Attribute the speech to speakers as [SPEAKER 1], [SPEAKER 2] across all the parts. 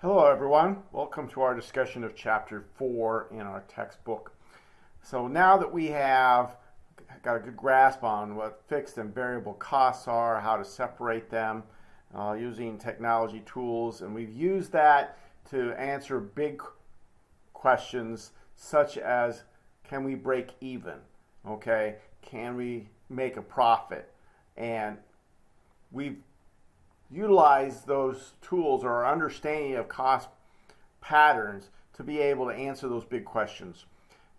[SPEAKER 1] Hello everyone, welcome to our discussion of chapter 4 in our textbook. So now that we have got a good grasp on what fixed and variable costs are, how to separate them using technology tools, and we've used that to answer big questions such as, can we break even? Okay, can we make a profit? And we've utilize those tools or our understanding of cost patterns to be able to answer those big questions.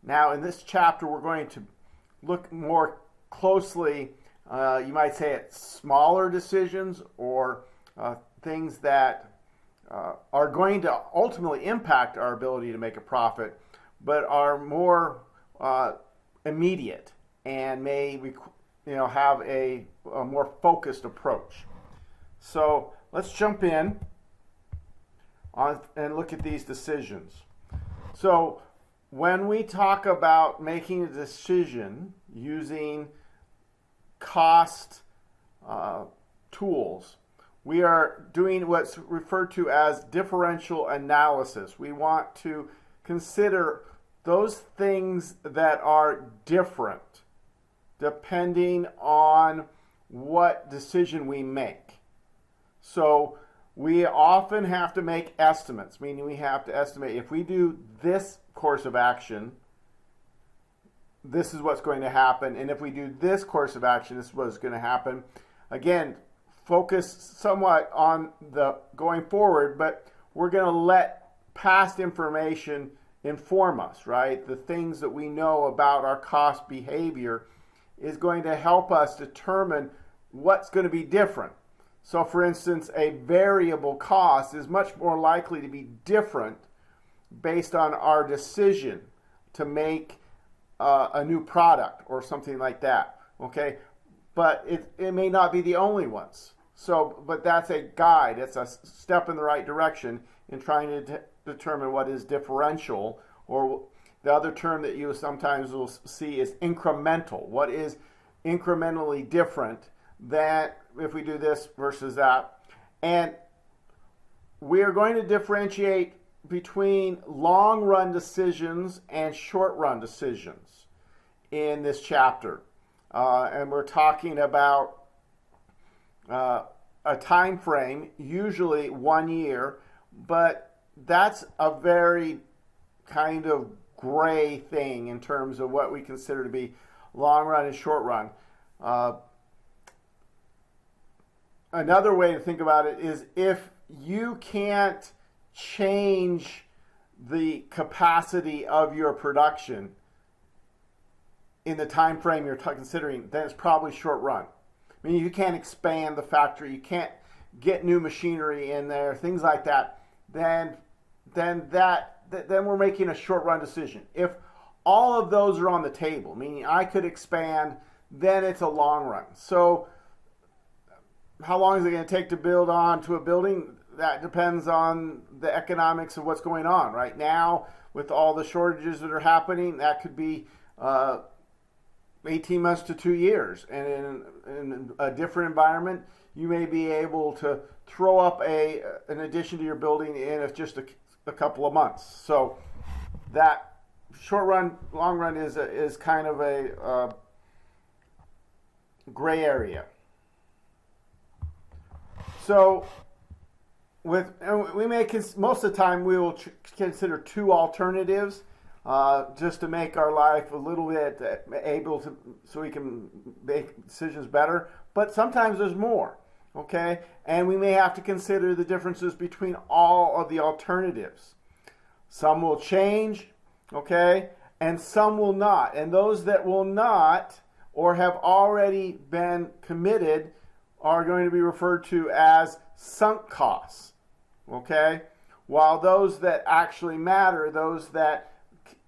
[SPEAKER 1] Now in this chapter we're going to look more closely, you might say, at smaller decisions or things that are going to ultimately impact our ability to make a profit, but are more immediate and may have a more focused approach. So let's jump in and look at these decisions. So when we talk about making a decision using cost tools, we are doing what's referred to as differential analysis. We want to consider those things that are different depending on what decision we make. So we often have to make estimates, meaning we have to estimate if we do this course of action, this is what's going to happen. And if we do this course of action, this is what's going to happen. Again, focus somewhat on the going forward, but we're going to let past information inform us, right? The things that we know about our cost behavior is going to help us determine what's going to be different. So for instance, a variable cost is much more likely to be different based on our decision to make a new product or something like that, okay? But it may not be the only ones. So, but that's a guide, it's a step in the right direction in trying to determine what is differential, or the other term that you sometimes will see is incremental. What is incrementally different that if we do this versus that. And we are going to differentiate between long-run decisions and short-run decisions in this chapter. And we're talking about a time frame, usually 1 year, but that's a very kind of gray thing in terms of what we consider to be long-run and short-run. Another way to think about it is if you can't change the capacity of your production in the time frame you're considering, then it's probably short run. I mean, you can't expand the factory, you can't get new machinery in there, things like that. Then we're making a short run decision. If all of those are on the table, meaning I could expand, then it's a long run. So how long is it going to take to build onto a building? That depends on the economics of what's going on. Right now, with all the shortages that are happening, that could be 18 months to 2 years. And in a different environment, you may be able to throw up an addition to your building in just a couple of months. So that short run, long run is kind of a gray area. So most of the time we will consider two alternatives just to make our life a little bit able to, so we can make decisions better. But sometimes there's more, okay? And we may have to consider the differences between all of the alternatives. Some will change, okay? And some will not. And those that will not or have already been committed are going to be referred to as sunk costs, okay? While those that actually matter, those that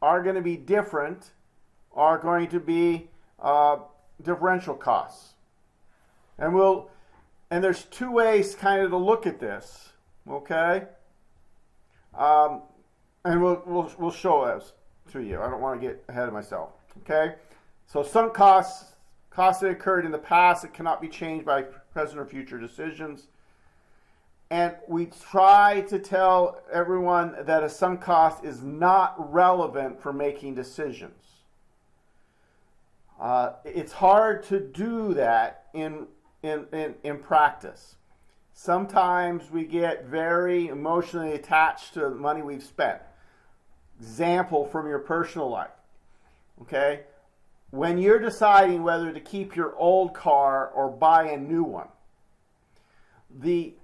[SPEAKER 1] are going to be different, are going to be differential costs. And there's two ways kind of to look at this, okay? And we'll show those to you. I don't want to get ahead of myself, okay? So sunk costs that occurred in the past that cannot be changed by present or future decisions. And we try to tell everyone that a sunk cost is not relevant for making decisions. It's hard to do that in practice. Sometimes we get very emotionally attached to the money we've spent. Example from your personal life. Okay? When you're deciding whether to keep your old car or buy a new one, the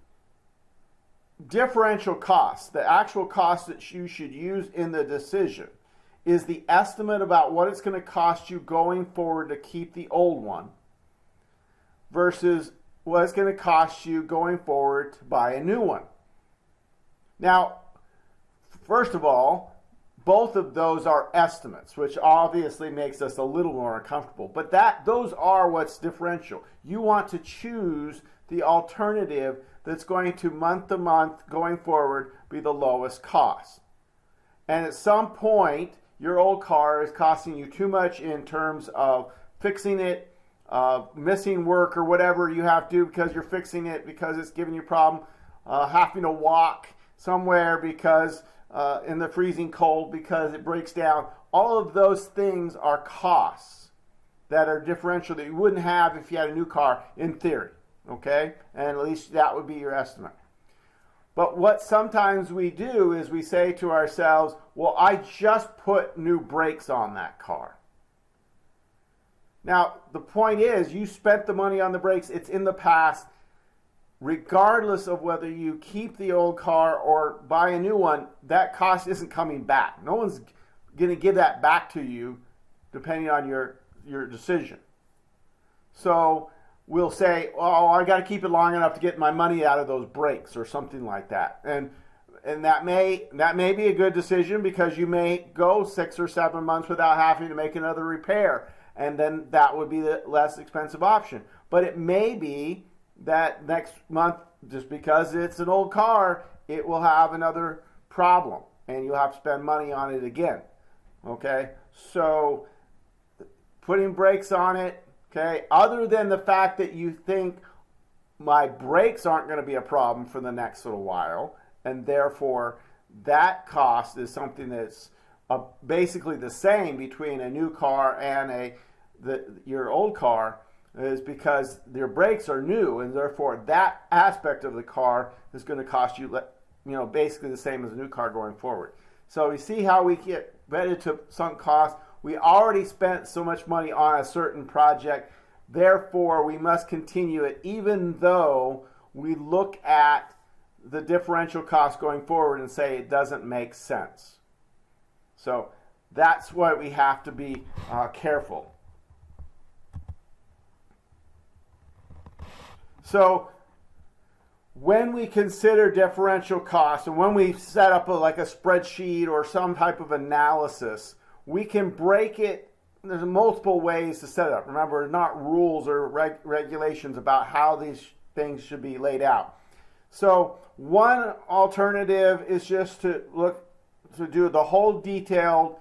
[SPEAKER 1] differential cost, the actual cost that you should use in the decision, is the estimate about what it's going to cost you going forward to keep the old one versus what it's going to cost you going forward to buy a new one. Now, first of all, both of those are estimates, which obviously makes us a little more uncomfortable. But those are what's differential. You want to choose the alternative that's going to month going forward be the lowest cost. And at some point, your old car is costing you too much in terms of fixing it, missing work or whatever you have to do because you're fixing it because it's giving you a problem, having to walk somewhere because in the freezing cold because it breaks down. All of those things are costs that are differential that you wouldn't have if you had a new car in theory. Okay? And at least that would be your estimate. But what sometimes we do is we say to ourselves, well, I just put new brakes on that car. Now, the point is, you spent the money on the brakes. It's in the past. Regardless of whether you keep the old car or buy a new one, that cost isn't coming back. No one's going to give that back to you depending on your decision. So we'll say, oh, I got to keep it long enough to get my money out of those brakes or something like that. And that may be a good decision because you may go 6 or 7 months without having to make another repair. And then that would be the less expensive option. But it may be that next month, just because it's an old car, it will have another problem. And you'll have to spend money on it again. Okay? So putting brakes on it, okay, other than the fact that you think my brakes aren't going to be a problem for the next little while, and therefore that cost is something that's basically the same between a new car and your old car, is because your brakes are new, and therefore that aspect of the car is going to cost you, basically the same as a new car going forward. So you see how we get vetted to sunk cost. We already spent so much money on a certain project, therefore we must continue it even though we look at the differential cost going forward and say it doesn't make sense. So that's why we have to be careful. So when we consider differential cost and when we set up like a spreadsheet or some type of analysis, we can break it. There's multiple ways to set it up. Remember, not rules or regulations about how these things should be laid out. So one alternative is just to do the whole detailed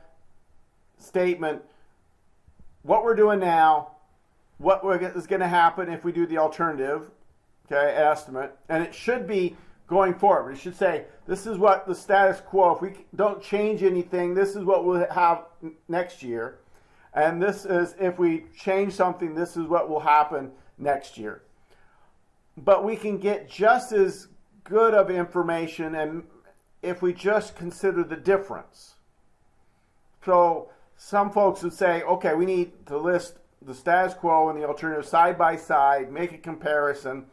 [SPEAKER 1] statement, what we're doing now, what is going to happen if we do the alternative, okay, estimate, and it should be going forward. It should say, this is what the status quo, if we don't change anything, this is what we'll have next year. And this is, if we change something, this is what will happen next year. But we can get just as good of information and if we just consider the difference. So some folks would say, okay, we need to list the status quo and the alternative side by side, make a comparison.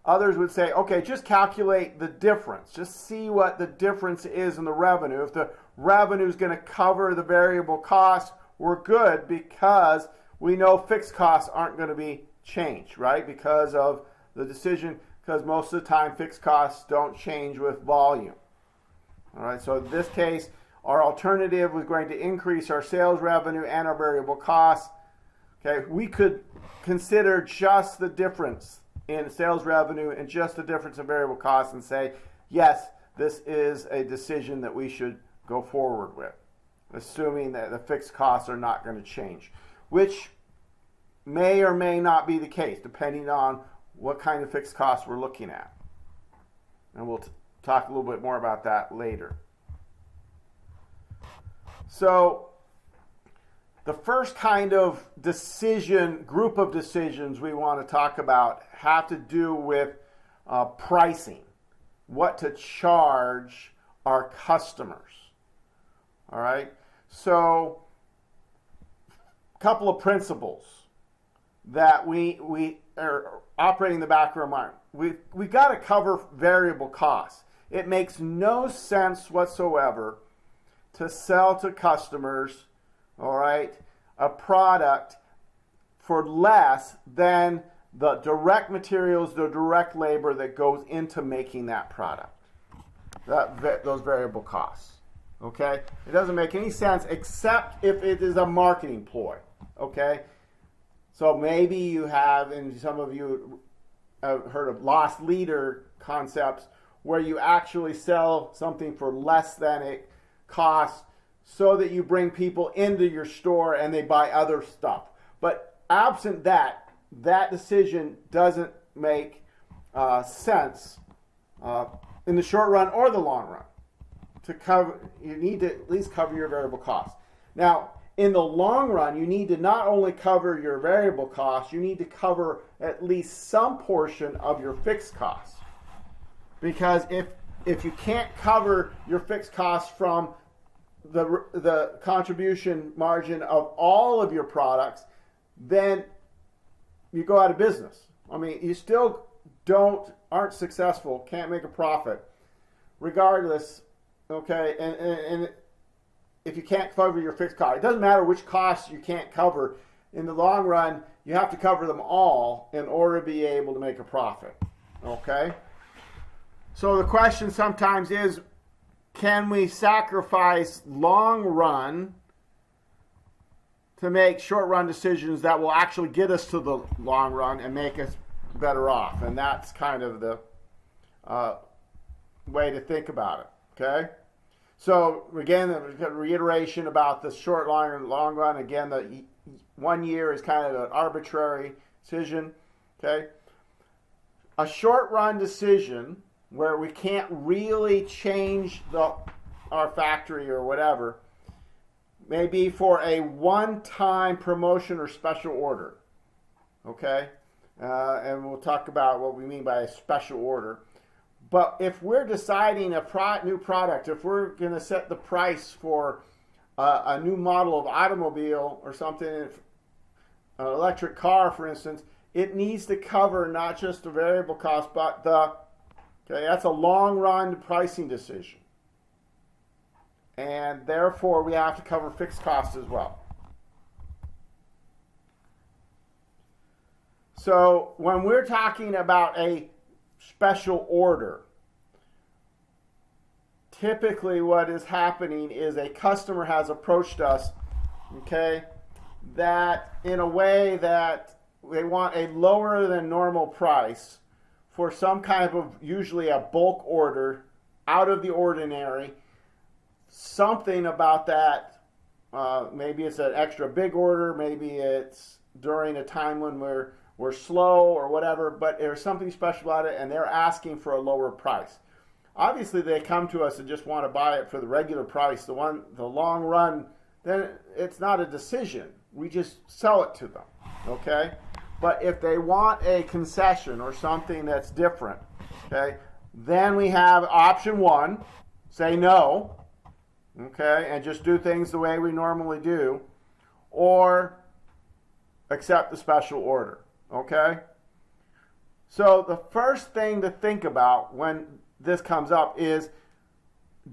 [SPEAKER 1] Others would say, okay, just calculate the difference. Just see what the difference is in the revenue. If the revenue is going to cover the variable costs, we're good because we know fixed costs aren't going to be changed, right? Because of the decision, because most of the time fixed costs don't change with volume. All right, so in this case, our alternative was going to increase our sales revenue and our variable costs. Okay, we could consider just the difference in sales revenue and just the difference in variable costs and say, yes, this is a decision that we should go forward with, assuming that the fixed costs are not going to change, which may or may not be the case, depending on what kind of fixed costs we're looking at. And we'll talk a little bit more about that later. So the first kind of group of decisions we want to talk about have to do with pricing, what to charge our customers. All right, so a couple of principles that we are operating in the back of our mind. We got to cover variable costs. It makes no sense whatsoever to sell to customers, all right, a product for less than the direct materials, the direct labor that goes into making that product, those variable costs, okay? It doesn't make any sense except if it is a marketing ploy, okay? So maybe you have, and some of you have heard of loss leader concepts, where you actually sell something for less than it costs so that you bring people into your store and they buy other stuff. But absent that, that decision doesn't make sense in the short run or the long run. To cover, you need to at least cover your variable costs. Now, in the long run, you need to not only cover your variable costs, you need to cover at least some portion of your fixed costs. Because if you can't cover your fixed costs from the contribution margin of all of your products, then you go out of business. I mean, you still aren't successful, can't make a profit, regardless, okay? And if you can't cover your fixed cost, it doesn't matter which costs you can't cover. In the long run, you have to cover them all in order to be able to make a profit, okay? So the question sometimes is, can we sacrifice long run to make short run decisions that will actually get us to the long run and make us better off? And that's kind of the way to think about it, okay? So again, a reiteration about the short, long run. Again, the 1 year is kind of an arbitrary decision, okay? A short run decision where we can't really change our factory or whatever may be for a one-time promotion or special order, okay? And we'll talk about what we mean by a special order. But if we're deciding a new product, if we're going to set the price for a new model of automobile or something, an electric car, for instance, it needs to cover not just the variable cost, but that's a long-run pricing decision. And therefore, we have to cover fixed costs as well. So when we're talking about a special order, typically what is happening is a customer has approached us, okay, that in a way that they want a lower than normal price for some kind of usually a bulk order, out of the ordinary, something about that, maybe it's an extra big order, maybe it's during a time when we're slow or whatever, but there's something special about it and they're asking for a lower price. Obviously they come to us and just want to buy it for the regular price, the long run, then it's not a decision. We just sell it to them, okay? But if they want a concession or something that's different, okay, then we have option one, say no, okay, and just do things the way we normally do, or accept the special order, okay? So the first thing to think about when this comes up is,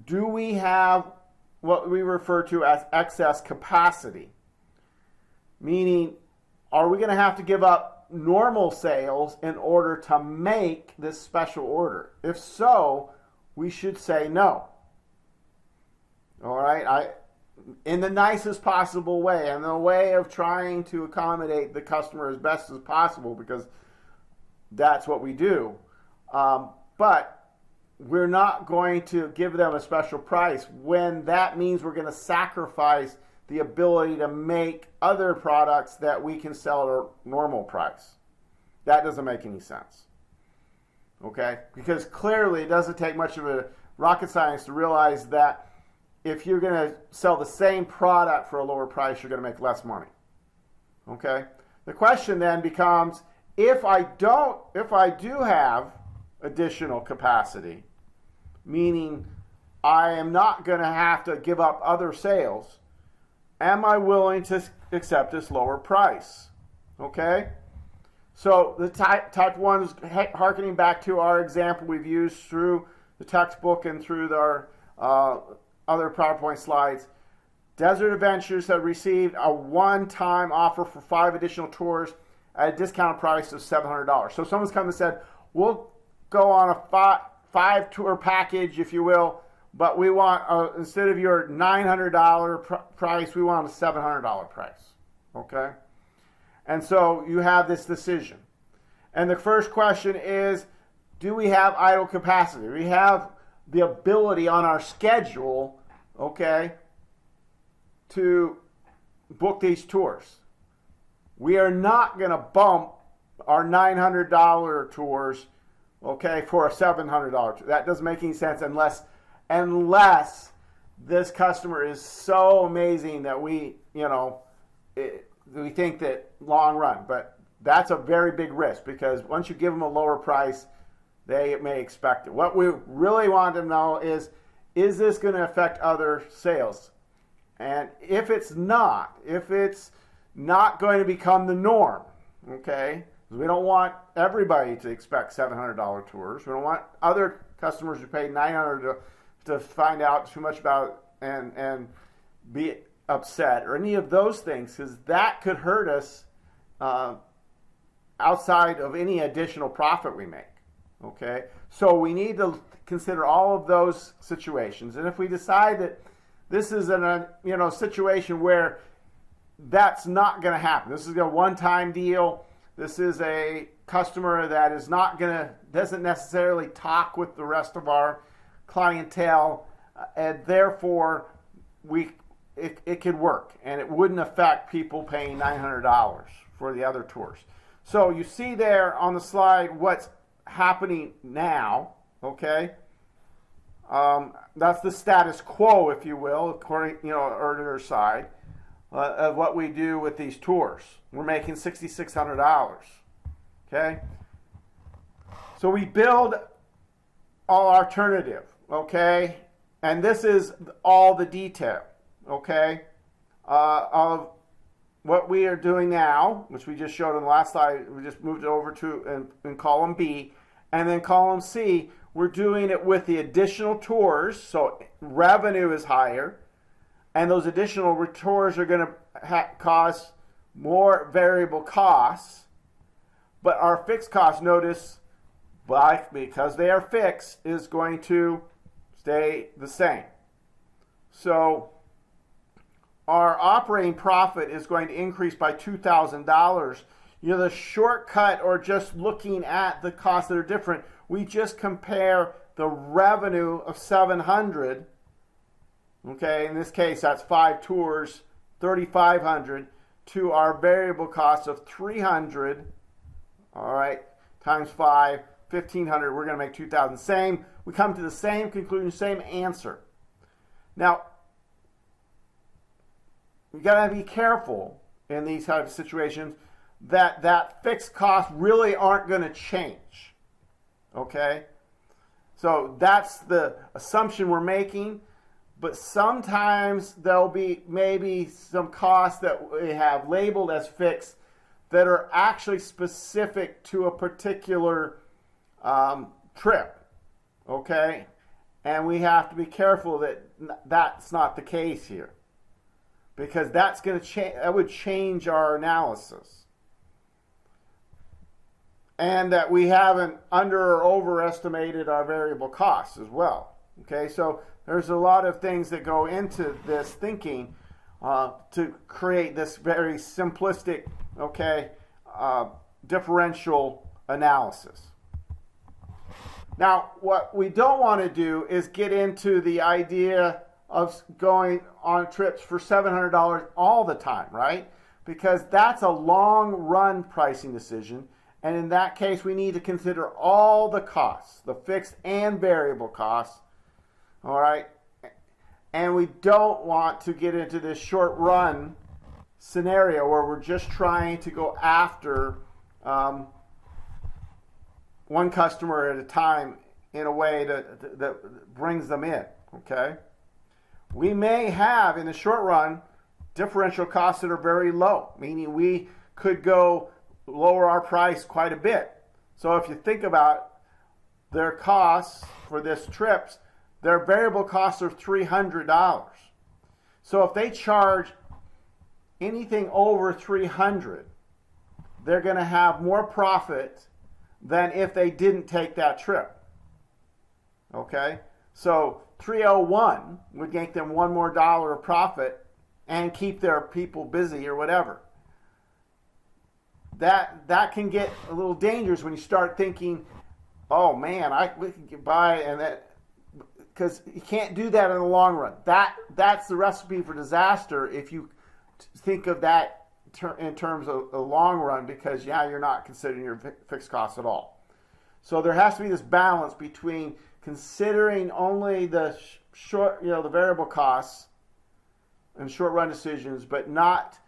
[SPEAKER 1] do we have what we refer to as excess capacity? Meaning, are we going to have to give up normal sales in order to make this special order? If so, we should say no. All right? In the nicest possible way, and the way of trying to accommodate the customer as best as possible, because that's what we do. But we're not going to give them a special price when that means we're going to sacrifice the ability to make other products that we can sell at a normal price. That doesn't make any sense. Okay? Because clearly it doesn't take much of a rocket science to realize that if you're going to sell the same product for a lower price, you're going to make less money. Okay? The question then becomes, if I do have additional capacity, meaning I am not going to have to give up other sales, am I willing to accept this lower price? Okay? So the type 1 is harkening back to our example we've used through the textbook and through our other PowerPoint slides. Desert Adventures had received a one-time offer for 5 additional tours at a discounted price of $700. So someone's come and said, we'll go on a 5-tour package, if you will, but we want, instead of your $900 price, we want a $700 price. Okay? And so you have this decision. And the first question is, do we have idle capacity? Do we have the ability on our schedule, okay, to book these tours? We are not going to bump our $900 tours, okay, for a $700 tour. That doesn't make any sense unless this customer is so amazing that we think that long run. But that's a very big risk, because once you give them a lower price, they may expect it. What we really want to know is this going to affect other sales? And if it's not going to become the norm, okay, we don't want everybody to expect $700 tours. We don't want other customers who pay $900 to find out too much about it and be upset or any of those things, because that could hurt us outside of any additional profit we make. Okay, so we need to consider all of those situations, and if we decide that this is a situation where that's not going to happen, this is a one-time deal, this is a customer that is doesn't necessarily talk with the rest of our clientele, and therefore it could work, and it wouldn't affect people paying $900 for the other tours. So you see there on the slide what's happening now, okay? That's the status quo, if you will, according earlier side of what we do with these tours. We're making $6,600, okay? So we build our alternative, okay? And this is all the detail, okay, of what we are doing now, which we just showed in the last slide. We just moved it over to in column B. And then column C, we're doing it with the additional tours, so revenue is higher, and those additional tours are going to cause more variable costs, but our fixed cost, notice, because they are fixed, is going to stay the same. So our operating profit is going to increase by $2,000. The shortcut, or just looking at the costs that are different, we just compare the revenue of $700, okay, in this case that's 5 tours, $3,500, to our variable cost of $300, all right, times 5, $1,500, we're going to make $2,000. We come to the same conclusion, same answer. Now, you got to be careful in these types of situations that fixed costs really aren't going to change. Okay? So that's the assumption we're making, but sometimes there'll be maybe some costs that we have labeled as fixed that are actually specific to a particular trip. Okay? And we have to be careful that that's not the case here, because that's going to that would change our analysis. And that we haven't under or overestimated our variable costs as well. Okay, so there's a lot of things that go into this thinking to create this very simplistic, differential analysis. Now, what we don't want to do is get into the idea of going on trips for $700 all the time, right? Because that's a long run pricing decision, And in that case, we need to consider all the costs, the fixed and variable costs. All right. And we don't want to get into this short run scenario where we're just trying to go after one customer at a time in a way that brings them in. Okay. We may have, in the short run, differential costs that are very low, meaning we could go lower our price quite a bit. So if you think about their costs for this trips, their variable costs are $300. So if they charge anything over $300, they're going to have more profit than if they didn't take that trip. Okay? So $301 would make them $1 more of profit and keep their people busy or whatever. That can get a little dangerous when you start thinking, oh man, we can get by, and that, because you can't do that in the long run. That's the recipe for disaster if you think of that in terms of the long run, because you're not considering your fixed costs at all. So there has to be this balance between considering only the short, the variable costs and short run decisions, but not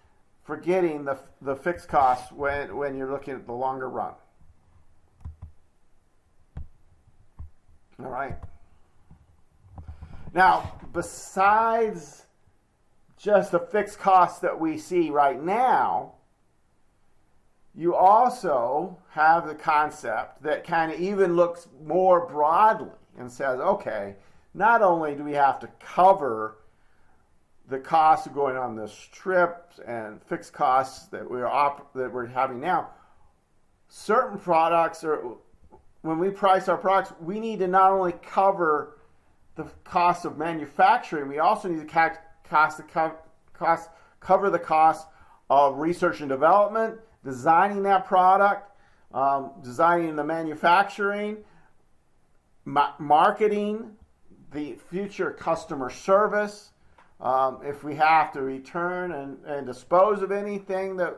[SPEAKER 1] forgetting the fixed costs when you're looking at the longer run. All right. Now, besides just the fixed costs that we see right now, you also have the concept that kind of even looks more broadly and says, okay, not only do we have to cover the cost of going on this trip and fixed costs that we're having now, certain products, or when we price our products, we need to not only cover the cost of manufacturing, we also need to cover the cost of research and development, designing that product, designing the manufacturing, marketing, the future customer service. If we have to return and dispose of anything that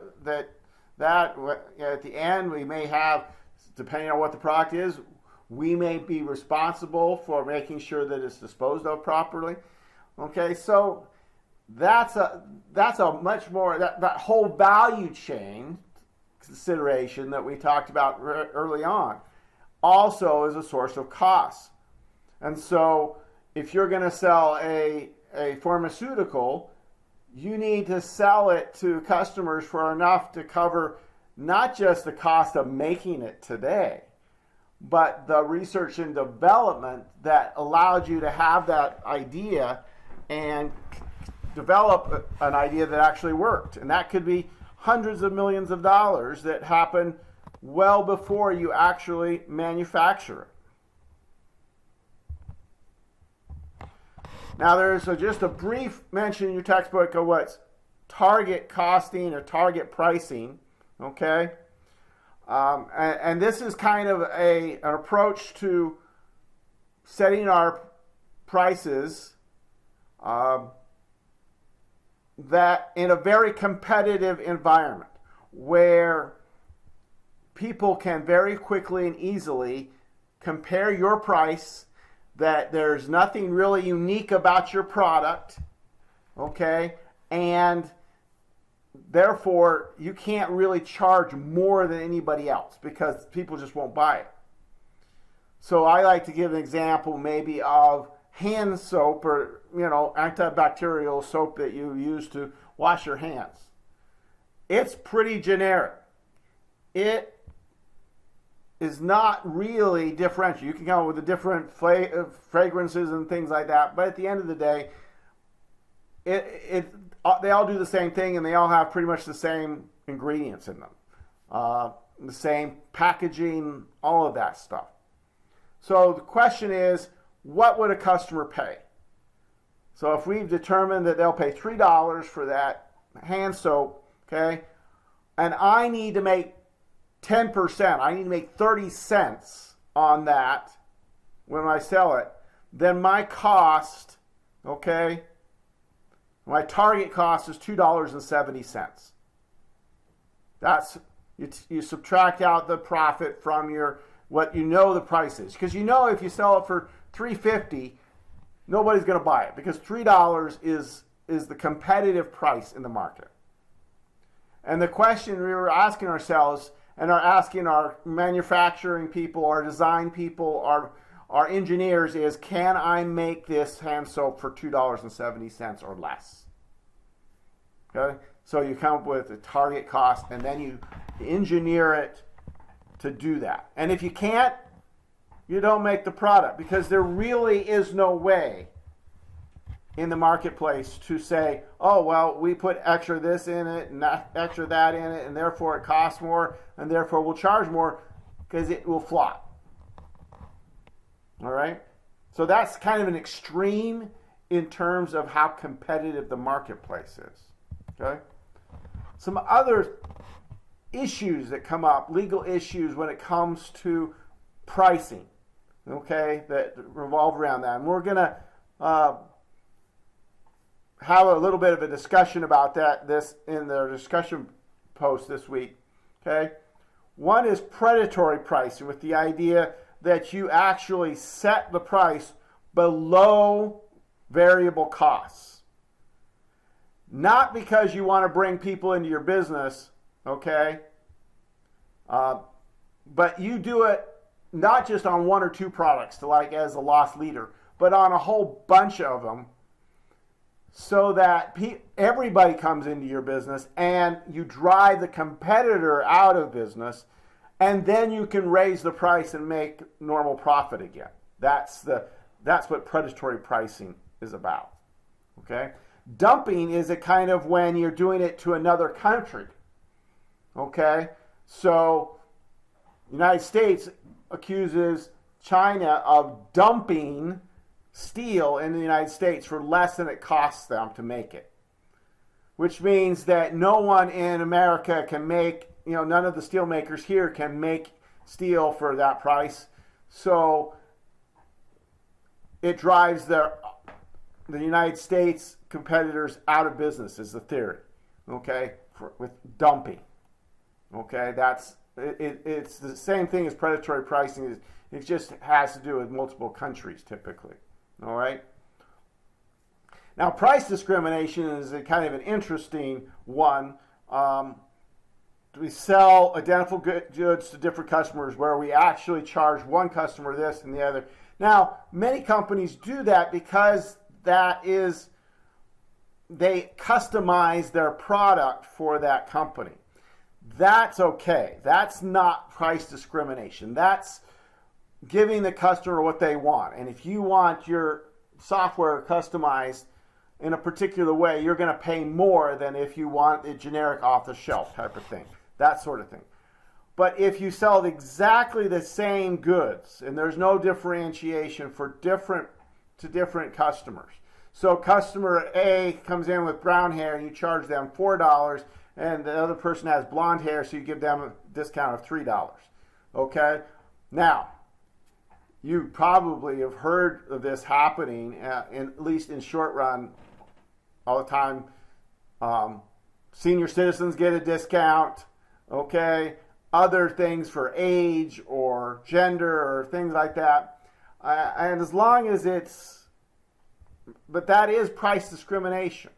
[SPEAKER 1] at the end we may have, depending on what the product is, we may be responsible for making sure that it's disposed of properly. Okay, so that's a much more, that whole value chain consideration that we talked about early on also is a source of cost. And so if you're going to sell a pharmaceutical, you need to sell it to customers for enough to cover not just the cost of making it today, but the research and development that allowed you to have that idea and develop an idea that actually worked. And that could be hundreds of millions of dollars that happen well before you actually manufacture it. Now there's just a brief mention in your textbook of what's target costing or target pricing, okay? And this is kind of an approach to setting our prices that in a very competitive environment where people can very quickly and easily compare your price, that there's nothing really unique about your product, okay? And therefore, you can't really charge more than anybody else because people just won't buy it. So I like to give an example maybe of hand soap or, antibacterial soap that you use to wash your hands. It's pretty generic. It is not really differential. You can come up with the different fragrances and things like that, but at the end of the day, they all do the same thing, and they all have pretty much the same ingredients in them, the same packaging, all of that stuff. So the question is, what would a customer pay? So if we've determined that they'll pay $3 for that hand soap, okay, and I need to make 10%, I need to make 30 cents on that when I sell it, then my cost, okay, my target cost is $2.70. That's You subtract out the profit from your what you know the price is, because you know if you sell it for $3.50, nobody's going to buy it because $3 is the competitive price in the market. And the question we were asking ourselves and are asking our manufacturing people, our design people, our engineers is, can I make this hand soap for $2.70 or less? Okay, so you come up with a target cost and then you engineer it to do that. And if you can't, you don't make the product, because there really is no way in the marketplace to say, oh, well, we put extra this in it and extra that in it, and therefore it costs more, and therefore we'll charge more, because it will flop. All right? So that's kind of an extreme in terms of how competitive the marketplace is. Okay? Some other issues that come up, legal issues when it comes to pricing, okay, that revolve around that. And we're going to have a little bit of a discussion about this in the discussion post this week. Okay, one is predatory pricing, with the idea that you actually set the price below variable costs, not because you want to bring people into your business, okay, but you do it not just on one or two products, like as a loss leader, but on a whole bunch of them, so that everybody comes into your business and you drive the competitor out of business, and then you can raise the price and make normal profit again. That's what predatory pricing is about. Okay? Dumping is a kind of when you're doing it to another country. Okay? So the United States accuses China of dumping steel in the United States for less than it costs them to make it, which means that no one in America can make, none of the steel makers here can make steel for that price. So it drives the United States competitors out of business, is the theory, okay, with dumping. Okay, it's the same thing as predatory pricing. It just has to do with multiple countries typically. All right. Now, price discrimination is a kind of an interesting one. We sell identical goods to different customers where we actually charge one customer this and the other. Now, many companies do that because they customize their product for that company. That's okay. That's not price discrimination. That's giving the customer what they want. And if you want your software customized in a particular way, you're going to pay more than if you want a generic off-the-shelf type of thing. That sort of thing. But if you sell exactly the same goods and there's no differentiation for different customers. So customer A comes in with brown hair and you charge them $4, and the other person has blonde hair, so you give them a discount of $3. Okay? Now, you probably have heard of this happening, at least in short run, all the time. Senior citizens get a discount, okay? Other things for age or gender or things like that. And as long as but that is price discrimination.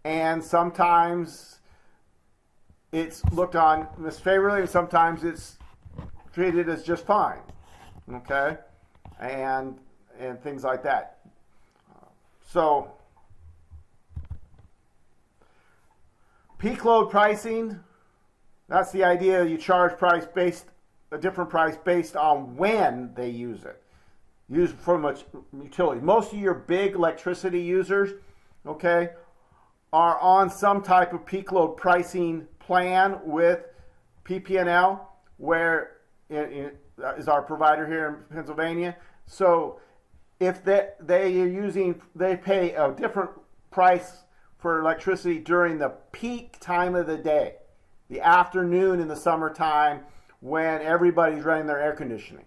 [SPEAKER 1] And sometimes it's looked on misfavorably, and sometimes it's treated as just fine. Okay, and things like that. So peak load pricing, that's the idea. You charge a different price based on when they use it. Use for much utility. Most of your big electricity users, okay, are on some type of peak load pricing plan with PP&L, where is our provider here in Pennsylvania. So if they pay a different price for electricity during the peak time of the day, the afternoon in the summertime when everybody's running their air conditioning.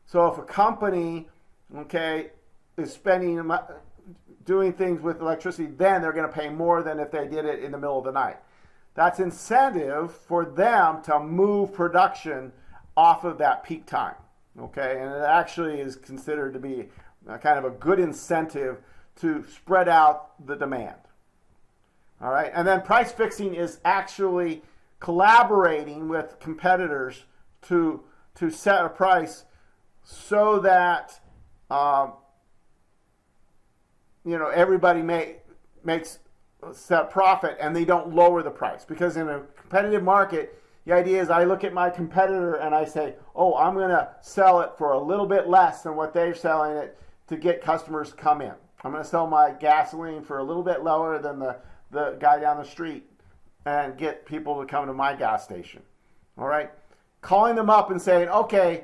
[SPEAKER 1] So if a company, okay, is doing things with electricity, then they're going to pay more than if they did it in the middle of the night. that's incentive for them to move production off of that peak time. Okay, and it actually is considered to be kind of a good incentive to spread out the demand. All right, and then price fixing is actually collaborating with competitors to set a price so that everybody makes set profit and they don't lower the price. Because in a competitive market, the idea is I look at my competitor and I say, oh, I'm going to sell it for a little bit less than what they're selling it to get customers to come in. I'm going to sell my gasoline for a little bit lower than the guy down the street and get people to come to my gas station. All right? Calling them up and saying, okay,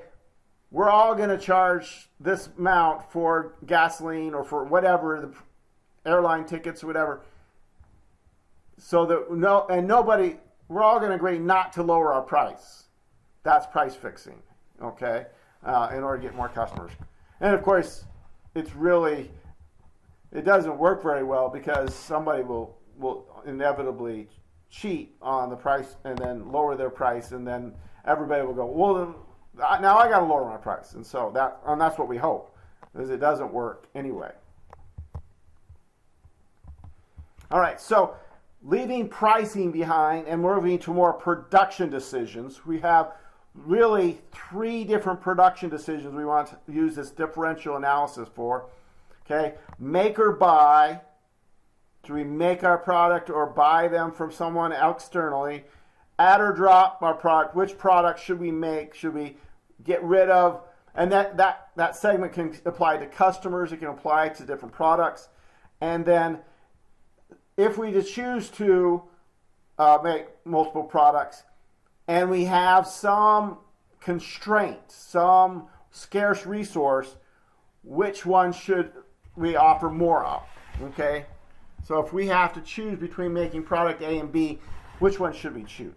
[SPEAKER 1] we're all going to charge this amount for gasoline or for whatever, the airline tickets or whatever. So that nobody, we're all going to agree not to lower our price. That's price fixing, okay, in order to get more customers. And of course, it doesn't work very well because somebody will inevitably cheat on the price and then lower their price, and then everybody will go, well, now I got to lower my price. And so that's what we hope, is it doesn't work anyway. All right, so leaving pricing behind and moving to more production decisions, we have really 3 different production decisions we want to use this differential analysis for. Okay, make or buy. Do we make our product or buy them from someone externally? Add or drop our product. Which product should we make? Should we get rid of? And that segment can apply to customers. It can apply to different products. And then if we just choose to make multiple products and we have some constraint, some scarce resource, which one should we offer more of? Okay? So if we have to choose between making product A and B, which one should we choose?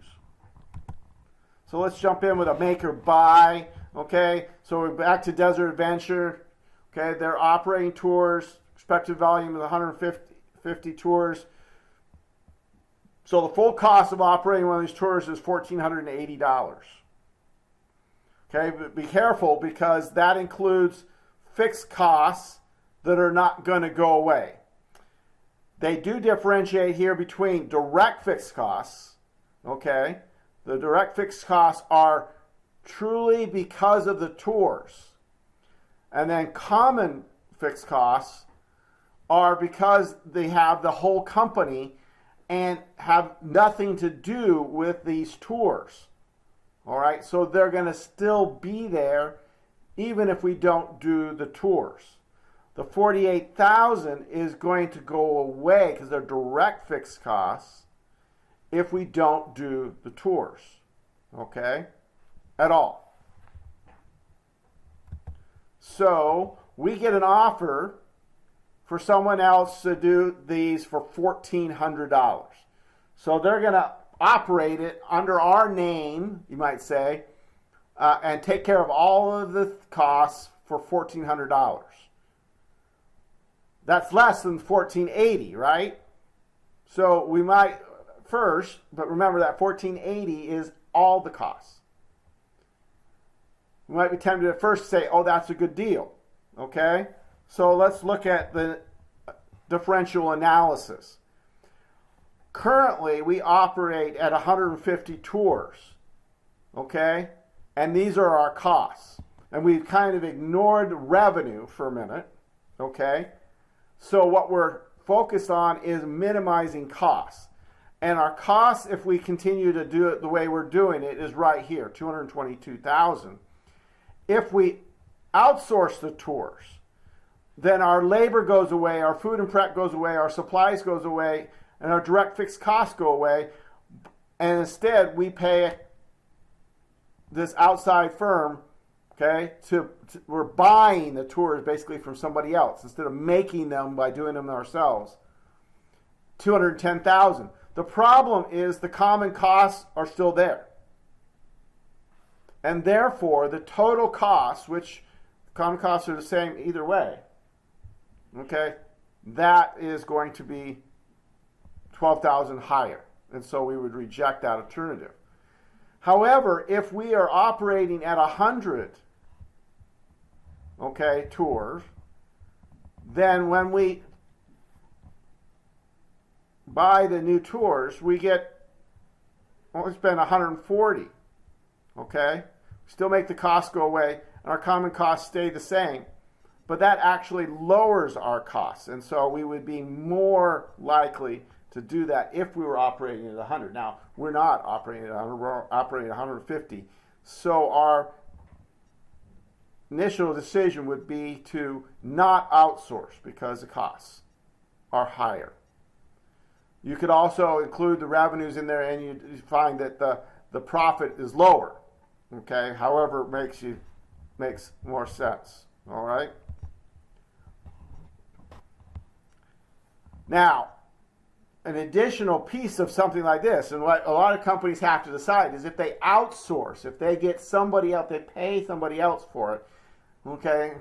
[SPEAKER 1] So let's jump in with a make or buy. Okay? So we're back to Desert Adventure. Okay? Their operating tours, expected volume of 150 tours. So the full cost of operating one of these tours is $1,480. Okay, but be careful because that includes fixed costs that are not going to go away. They do differentiate here between direct fixed costs. Okay, the direct fixed costs are truly because of the tours. And then common fixed costs are because they have the whole company and have nothing to do with these tours. All right, so they're going to still be there even if we don't do the tours. The $48,000 is going to go away because they're direct fixed costs if we don't do the tours, okay, at all. So we get an offer for someone else to do these for $1,400. So they're going to operate it under our name, you might say, and take care of all of the costs for $1,400. That's less than $1,480, right? So we might first, but remember that $1,480 is all the costs. We might be tempted at first to say, oh, that's a good deal, okay? So let's look at the differential analysis. Currently, we operate at 150 tours, okay? And these are our costs. And we've kind of ignored revenue for a minute, okay? So what we're focused on is minimizing costs. And our costs, if we continue to do it the way we're doing it, is right here, $222,000. If we outsource the tours, then our labor goes away, our food and prep goes away, our supplies goes away, and our direct fixed costs go away. And instead, we pay this outside firm, okay, we're buying the tours basically from somebody else instead of making them by doing them ourselves. $210,000. The problem is the common costs are still there. And therefore, the total costs, which common costs are the same either way, okay, that is going to be $12,000 higher. And so we would reject that alternative. However, if we are operating at 100, okay, tours, then when we buy the new tours, we spend 140, okay? Still make the cost go away, and our common costs stay the same, but that actually lowers our costs, and so we would be more likely to do that if we were operating at 100. Now, we're not operating at 100, we're operating at 150, so our initial decision would be to not outsource because the costs are higher. You could also include the revenues in there, and you find that the profit is lower. Okay, however it makes more sense. All right. Now, an additional piece of something like this, and what a lot of companies have to decide is if they outsource, if they get somebody else, they pay somebody else for it. Okay,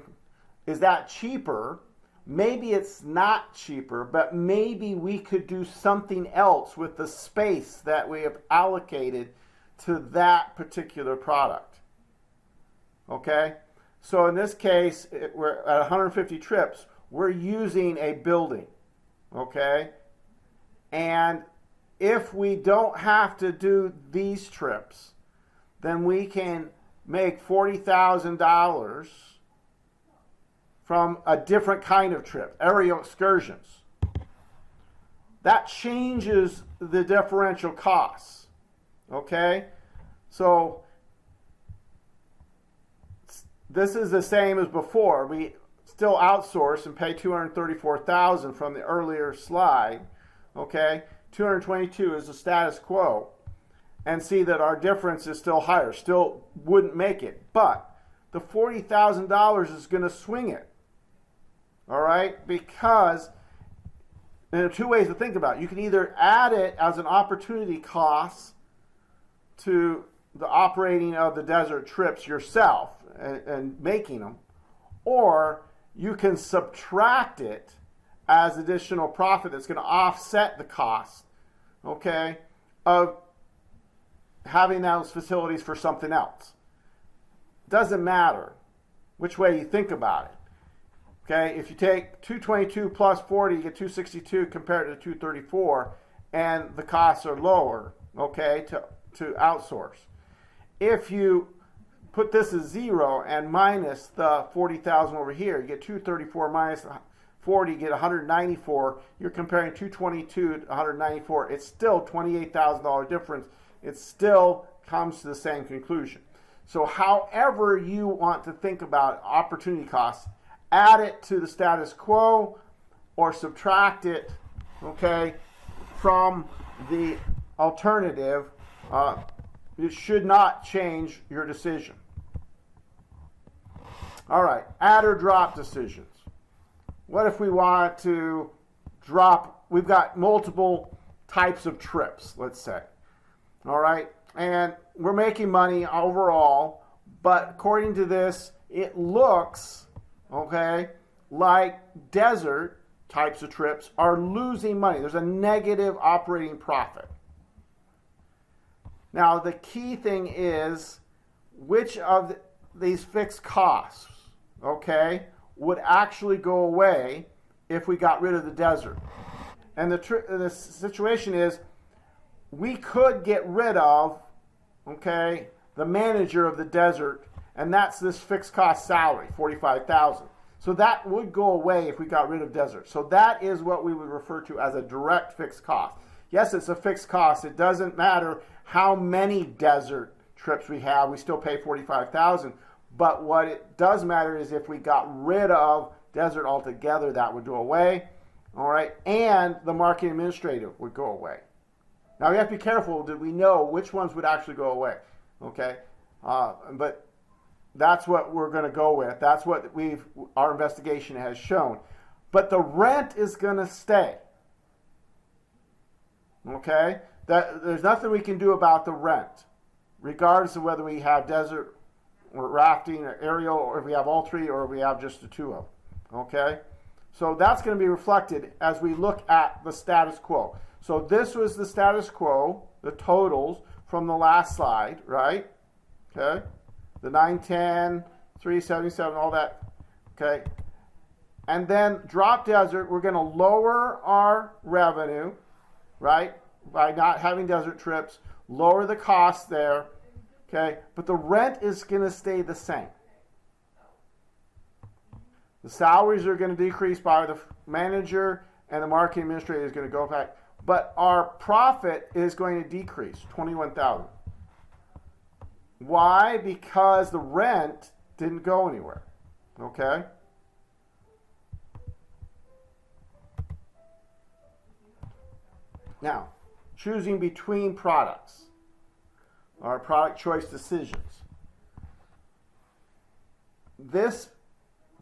[SPEAKER 1] is that cheaper? Maybe it's not cheaper, but maybe we could do something else with the space that we have allocated to that particular product. Okay? So in this case, we're at 150 trips, we're using a building. Okay? And if we don't have to do these trips, then we can make $40,000 from a different kind of trip, aerial excursions. That changes the differential costs. Okay? So this is the same as before. We still outsource and pay $234,000 from the earlier slide. Okay? 222 is the status quo. And see that our difference is still higher. Still wouldn't make it. But the $40,000 is going to swing it. All right? Because there are two ways to think about it. You can either add it as an opportunity cost to the operating of the desert trips yourself and making them, or you can subtract it as additional profit that's going to offset the cost, okay, of having those facilities for something else. Doesn't matter which way you think about it. Okay, if you take 222 plus 40, you get 262 compared to 234, and the costs are lower, okay, to outsource. If you put this as 0 and minus the 40,000 over here, you get 234 minus 40, you get 194. You're comparing 222 to 194. It's still $28,000 difference. It still comes to the same conclusion. So however you want to think about opportunity costs, add it to the status quo or subtract it, okay, from the alternative. It should not change your decision. All right, add or drop decisions. What if we want to drop, we've got multiple types of trips, let's say. All right, and we're making money overall, but according to this, it looks, okay, like desert types of trips are losing money. There's a negative operating profit. Now, the key thing is which of these fixed costs, okay, would actually go away if we got rid of the desert. And the situation is we could get rid of, okay, the manager of the desert, and that's this fixed cost salary, $45,000. So that would go away if we got rid of desert. So that is what we would refer to as a direct fixed cost. Yes, it's a fixed cost. It doesn't matter how many desert trips we have. We still pay $45,000. But what it does matter is if we got rid of desert altogether, that would go away. All right, and the marketing administrative would go away. Now we have to be careful. Did we know which ones would actually go away? Okay, but that's what we're going to go with. That's what our investigation has shown. But the rent is going to stay. Okay, there's nothing we can do about the rent, regardless of whether we have desert or rafting or aerial, or if we have all three, or if we have just the two of them. Okay, So that's going to be reflected as we look at the status quo. So this was the status quo, the totals from the last slide, right? Okay. The 910, 377, all that. Okay. And then drop desert, we're going to lower our revenue, right? By not having desert trips, lower the cost there. Okay. But the rent is going to stay the same. The salaries are going to decrease by the manager, and the marketing administrator is going to go back. But our profit is going to decrease, $21,000. Why? Because the rent didn't go anywhere. Okay? Now, choosing between products, our product choice decisions. This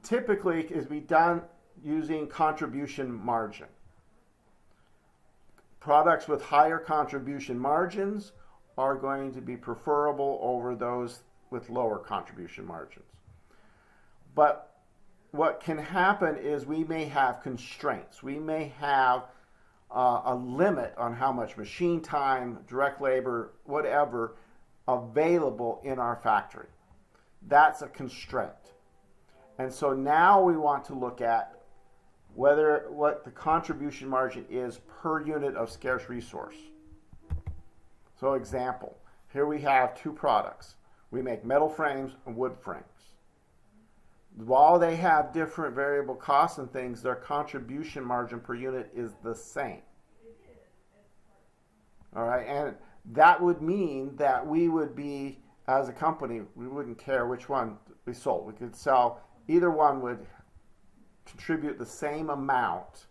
[SPEAKER 1] typically is be done using contribution margin. Products with higher contribution margins are going to be preferable over those with lower contribution margins. But what can happen is we may have constraints. We may have a limit on how much machine time, direct labor, whatever, available in our factory. That's a constraint. And so now we want to look at what the contribution margin is per unit of scarce resource. So example, here we have two products. We make metal frames and wood frames. While they have different variable costs and things, their contribution margin per unit is the same. All right, and that would mean that we would be, as a company, we wouldn't care which one we sold. We could sell, either one would contribute the same amount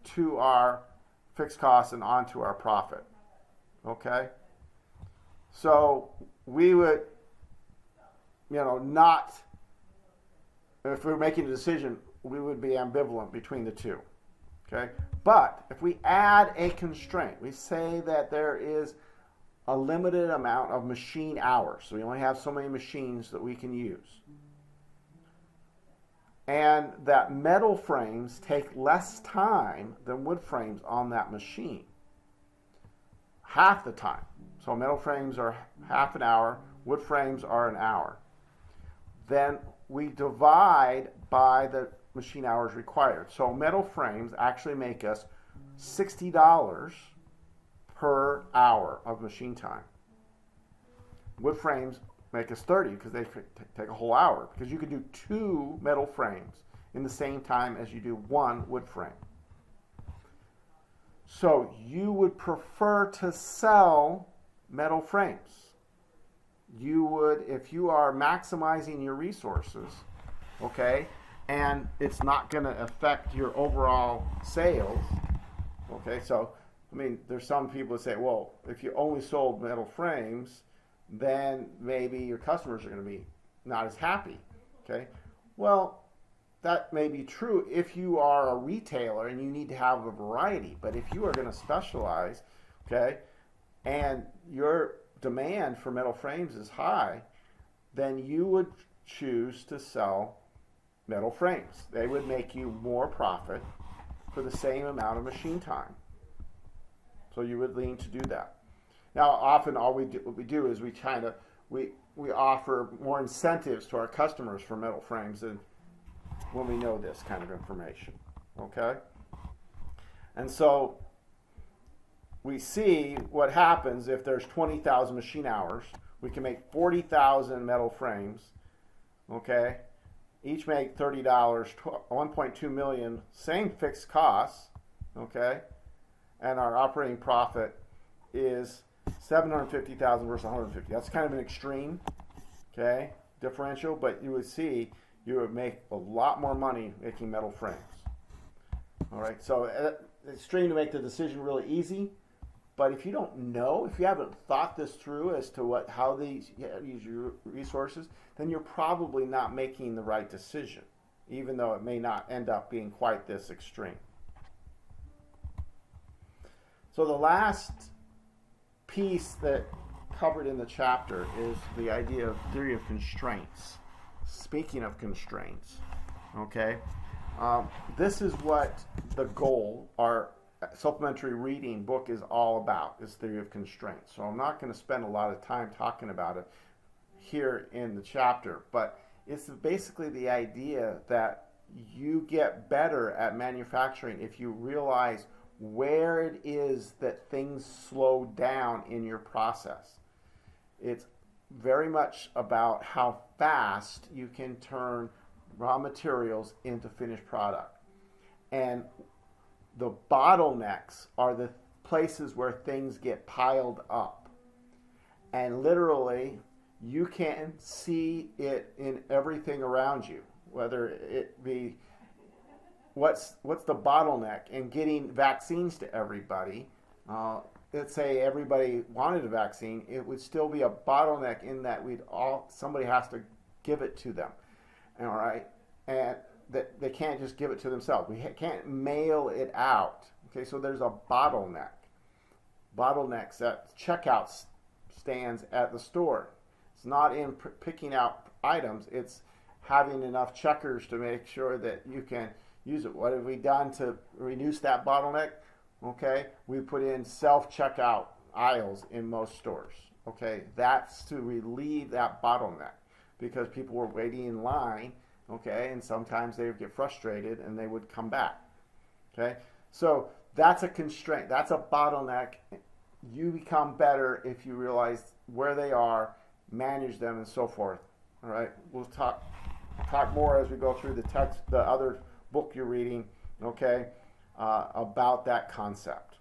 [SPEAKER 1] to our fixed costs and onto our profit. Okay? So we would, not, if we were making a decision, we would be ambivalent between the two. Okay? But if we add a constraint, we say that there is a limited amount of machine hours. So we only have so many machines that we can use. And that metal frames take less time than wood frames on that machine. Half the time. So metal frames are half an hour, wood frames are an hour. Then we divide by the machine hours required. So metal frames actually make us $60 per hour of machine time. Wood frames make us 30 because they take a whole hour, because you could do two metal frames in the same time as you do one wood frame. So you would prefer to sell metal frames. You would, if you are maximizing your resources, okay, and it's not going to affect your overall sales, okay, so, there's some people that say, well, if you only sold metal frames, then maybe your customers are going to be not as happy, okay? Well, that may be true if you are a retailer and you need to have a variety, but if you are going to specialize, okay, and your demand for metal frames is high, then you would choose to sell metal frames. They would make you more profit for the same amount of machine time. So you would lean to do that. Now, often what we do is we offer more incentives to our customers for metal frames than when we know this kind of information, okay? And so we see what happens if there's 20,000 machine hours. We can make 40,000 metal frames, okay? Each make $30, 1.2 million, same fixed costs, okay? And our operating profit is $750,000 versus $150,000. That's kind of an extreme, okay, differential, but you would see you would make a lot more money making metal frames. All right, so it's extreme to make the decision really easy, but if you don't know, if you haven't thought this through as to how these use your resources, then you're probably not making the right decision, even though it may not end up being quite this extreme. So the last piece that covered in the chapter is the idea of theory of constraints. Speaking of constraints, okay, This is what the goal, our supplementary reading book, is all about, is theory of constraints. So I'm not going to spend a lot of time talking about it here in the chapter, but it's basically the idea that you get better at manufacturing if you realize where it is that things slow down in your process. It's very much about how fast you can turn raw materials into finished product. And the bottlenecks are the places where things get piled up. And literally, you can see it in everything around you, whether it be what's the bottleneck in getting vaccines to everybody. Let's say everybody wanted a vaccine, it would still be a bottleneck in that somebody has to give it to them. All right, and that they can't just give it to themselves. We can't mail it out. Okay, so there's a bottleneck. Bottlenecks at checkout stands at the store. It's not in picking out items. It's having enough checkers to make sure that you can use it. What have we done to reduce that bottleneck? Okay, we put in self-checkout aisles in most stores. Okay, that's to relieve that bottleneck because people were waiting in line. Okay, and sometimes they would get frustrated and they would come back. Okay, so that's a constraint. That's a bottleneck. You become better if you realize where they are, manage them, and so forth. All right, we'll talk more as we go through the text, the other book you're reading. Okay, about that concept.